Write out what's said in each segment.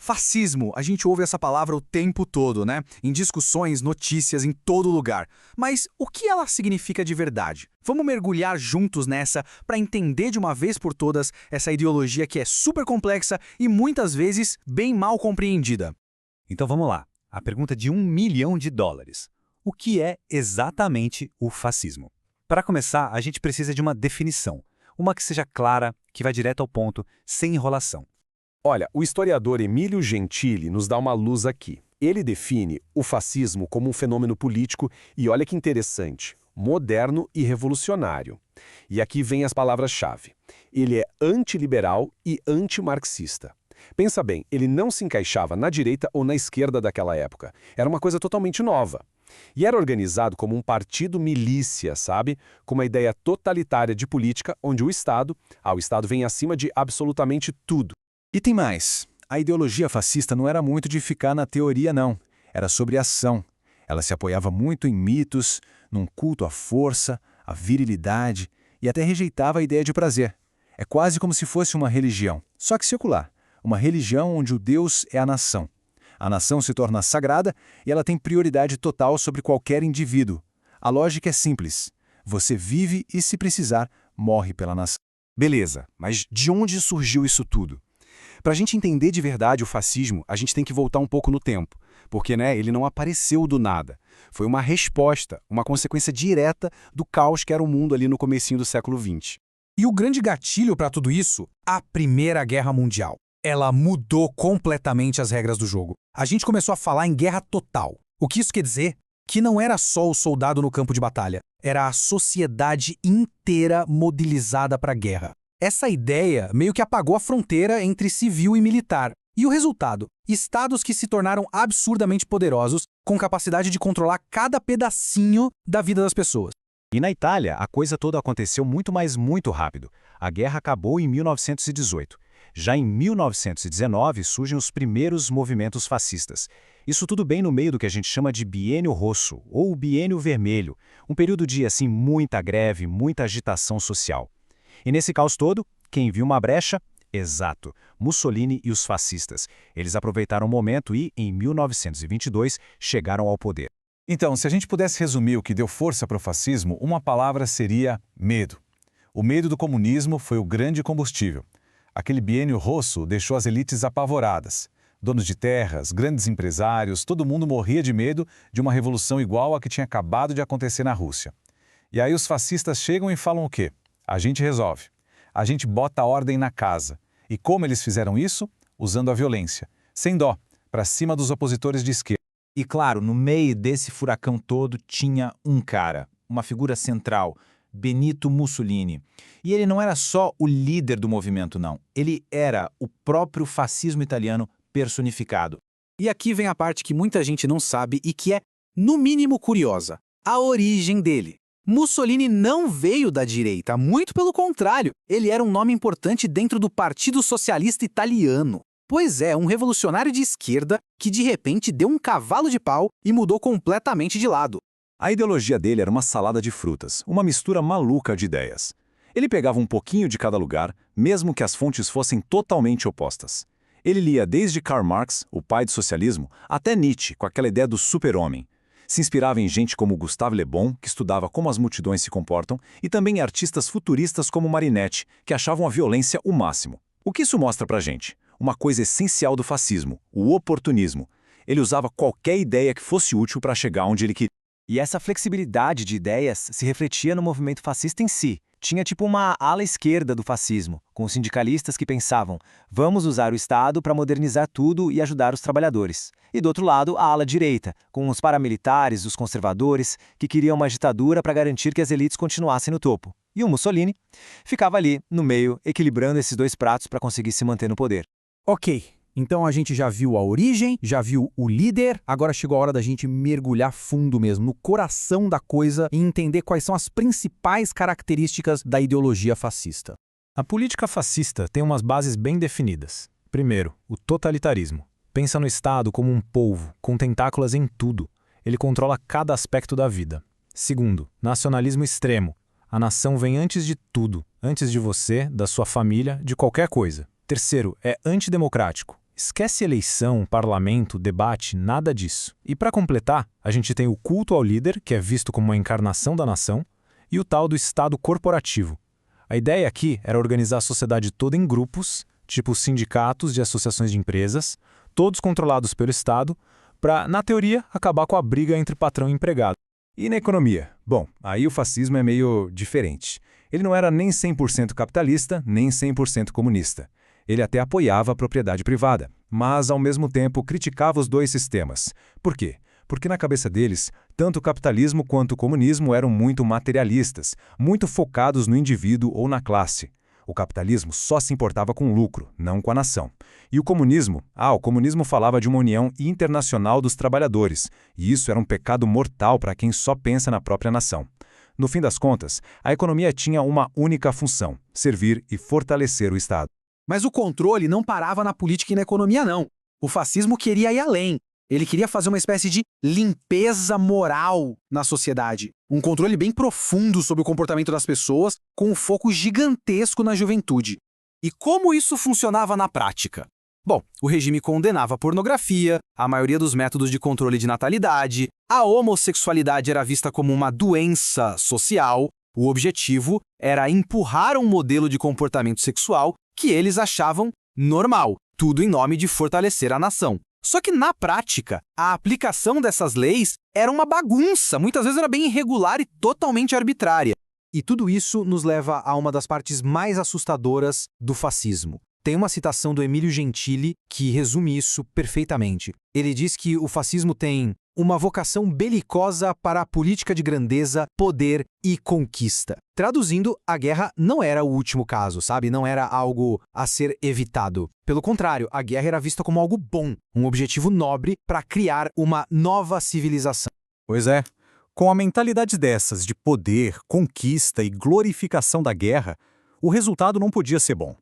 Fascismo, a gente ouve essa palavra o tempo todo, né? Em discussões, notícias, em todo lugar. Mas o que ela significa de verdade? Vamos mergulhar juntos nessa para entender de uma vez por todas essa ideologia que é super complexa e muitas vezes bem mal compreendida. Então vamos lá. A pergunta de $1 milhão. O que é exatamente o fascismo? Para começar, a gente precisa de uma definição. Uma que seja clara, que vá direto ao ponto, sem enrolação. Olha, o historiador Emílio Gentili nos dá uma luz aqui. Ele define o fascismo como um fenômeno político e olha que interessante, moderno e revolucionário. E aqui vem as palavras-chave. Ele é antiliberal e antimarxista. Pensa bem, ele não se encaixava na direita ou na esquerda daquela época. Era uma coisa totalmente nova. E era organizado como um partido milícia, sabe? Com uma ideia totalitária de política onde o Estado vem acima de absolutamente tudo. E tem mais. A ideologia fascista não era muito de ficar na teoria, não. Era sobre ação. Ela se apoiava muito em mitos, num culto à força, à virilidade e até rejeitava a ideia de prazer. É quase como se fosse uma religião, só que secular. Uma religião onde o Deus é a nação. A nação se torna sagrada e ela tem prioridade total sobre qualquer indivíduo. A lógica é simples. Você vive e, se precisar, morre pela nação. Beleza, mas de onde surgiu isso tudo? Para a gente entender de verdade o fascismo, a gente tem que voltar um pouco no tempo, porque ele não apareceu do nada. Foi uma resposta, uma consequência direta do caos que era o mundo ali no comecinho do século XX. E o grande gatilho para tudo isso? A Primeira Guerra Mundial. Ela mudou completamente as regras do jogo. A gente começou a falar em guerra total. O que isso quer dizer? Que não era só o soldado no campo de batalha, era a sociedade inteira modelizada para a guerra. Essa ideia meio que apagou a fronteira entre civil e militar. E o resultado? Estados que se tornaram absurdamente poderosos, com capacidade de controlar cada pedacinho da vida das pessoas. E na Itália, a coisa toda aconteceu muito rápido. A guerra acabou em 1918. Já em 1919 surgem os primeiros movimentos fascistas. Isso tudo bem no meio do que a gente chama de Biênio Rosso, ou Biênio Vermelho, um período de, muita greve, muita agitação social. E nesse caos todo, quem viu uma brecha? Exato, Mussolini e os fascistas. Eles aproveitaram o momento e, em 1922, chegaram ao poder. Então, se a gente pudesse resumir o que deu força para o fascismo, uma palavra seria medo. O medo do comunismo foi o grande combustível. Aquele biênio rosso deixou as elites apavoradas. Donos de terras, grandes empresários, todo mundo morria de medo de uma revolução igual à que tinha acabado de acontecer na Rússia. E aí os fascistas chegam e falam o quê? A gente resolve. A gente bota a ordem na casa. E como eles fizeram isso? Usando a violência. Sem dó, para cima dos opositores de esquerda. E claro, no meio desse furacão todo tinha um cara, uma figura central, Benito Mussolini. E ele não era só o líder do movimento, não. Ele era o próprio fascismo italiano personificado. E aqui vem a parte que muita gente não sabe e que é, no mínimo, curiosa. A origem dele. Mussolini não veio da direita, muito pelo contrário. Ele era um nome importante dentro do Partido Socialista Italiano. Pois é, um revolucionário de esquerda que de repente deu um cavalo de pau e mudou completamente de lado. A ideologia dele era uma salada de frutas, uma mistura maluca de ideias. Ele pegava um pouquinho de cada lugar, mesmo que as fontes fossem totalmente opostas. Ele lia desde Karl Marx, o pai do socialismo, até Nietzsche, com aquela ideia do super-homem. Se inspirava em gente como Gustave Le Bon, que estudava como as multidões se comportam, e também em artistas futuristas como Marinetti, que achavam a violência o máximo. O que isso mostra pra gente? Uma coisa essencial do fascismo, o oportunismo. Ele usava qualquer ideia que fosse útil para chegar onde ele queria. E essa flexibilidade de ideias se refletia no movimento fascista em si. Tinha tipo uma ala esquerda do fascismo, com sindicalistas que pensavam, vamos usar o Estado para modernizar tudo e ajudar os trabalhadores. E do outro lado, a ala direita, com os paramilitares, os conservadores, que queriam uma ditadura para garantir que as elites continuassem no topo. E o Mussolini ficava ali, no meio, equilibrando esses dois pratos para conseguir se manter no poder. Ok, então a gente já viu a origem, já viu o líder, agora chegou a hora da gente mergulhar fundo mesmo, no coração da coisa e entender quais são as principais características da ideologia fascista. A política fascista tem umas bases bem definidas. Primeiro, o totalitarismo. Pensa no Estado como um polvo, com tentáculos em tudo. Ele controla cada aspecto da vida. Segundo, nacionalismo extremo. A nação vem antes de tudo, antes de você, da sua família, de qualquer coisa. Terceiro, é antidemocrático. Esquece eleição, parlamento, debate, nada disso. E para completar, a gente tem o culto ao líder, que é visto como uma encarnação da nação, e o tal do Estado corporativo. A ideia aqui era organizar a sociedade toda em grupos, tipo sindicatos de associações de empresas, todos controlados pelo Estado, para, na teoria, acabar com a briga entre patrão e empregado. E na economia? Bom, aí o fascismo é meio diferente. Ele não era nem 100% capitalista, nem 100% comunista. Ele até apoiava a propriedade privada, mas ao mesmo tempo criticava os dois sistemas. Por quê? Porque na cabeça deles, tanto o capitalismo quanto o comunismo eram muito materialistas, muito focados no indivíduo ou na classe. O capitalismo só se importava com o lucro, não com a nação. E o comunismo falava de uma união internacional dos trabalhadores, e isso era um pecado mortal para quem só pensa na própria nação. No fim das contas, a economia tinha uma única função: servir e fortalecer o Estado. Mas o controle não parava na política e na economia, não. O fascismo queria ir além. Ele queria fazer uma espécie de limpeza moral na sociedade. Um controle bem profundo sobre o comportamento das pessoas, com um foco gigantesco na juventude. E como isso funcionava na prática? Bom, o regime condenava a pornografia, a maioria dos métodos de controle de natalidade, a homossexualidade era vista como uma doença social. O objetivo era empurrar um modelo de comportamento sexual que eles achavam normal, tudo em nome de fortalecer a nação. Só que, na prática, a aplicação dessas leis era uma bagunça, muitas vezes era bem irregular e totalmente arbitrária. E tudo isso nos leva a uma das partes mais assustadoras do fascismo. Tem uma citação do Emílio Gentili que resume isso perfeitamente. Ele diz que o fascismo tem uma vocação belicosa para a política de grandeza, poder e conquista. Traduzindo, a guerra não era o último caso, sabe? Não era algo a ser evitado. Pelo contrário, a guerra era vista como algo bom, um objetivo nobre para criar uma nova civilização. Pois é. Com a mentalidade dessas de poder, conquista e glorificação da guerra, o resultado não podia ser bom.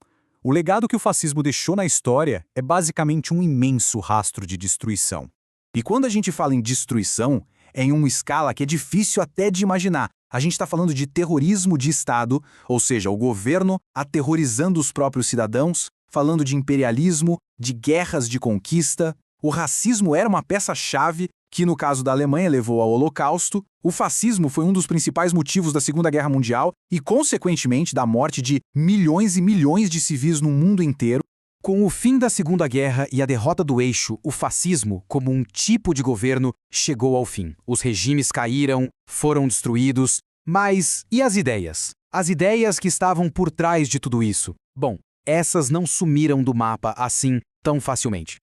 O legado que o fascismo deixou na história é basicamente um imenso rastro de destruição. E quando a gente fala em destruição, é em uma escala que é difícil até de imaginar. A gente está falando de terrorismo de Estado, ou seja, o governo aterrorizando os próprios cidadãos, falando de imperialismo, de guerras de conquista. O racismo era uma peça-chave que, no caso da Alemanha, levou ao Holocausto. O fascismo foi um dos principais motivos da Segunda Guerra Mundial e, consequentemente, da morte de milhões e milhões de civis no mundo inteiro. Com o fim da Segunda Guerra e a derrota do eixo, o fascismo, como um tipo de governo, chegou ao fim. Os regimes caíram, foram destruídos. Mas e as ideias? As ideias que estavam por trás de tudo isso? Bom, essas não sumiram do mapa assim tão facilmente.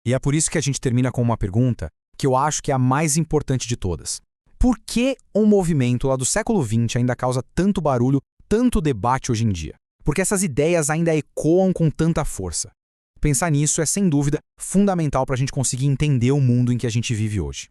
E é por isso que a gente termina com uma pergunta que eu acho que é a mais importante de todas. Por que um movimento lá do século XX ainda causa tanto barulho, tanto debate hoje em dia? Porque essas ideias ainda ecoam com tanta força. Pensar nisso é, sem dúvida, fundamental para a gente conseguir entender o mundo em que a gente vive hoje.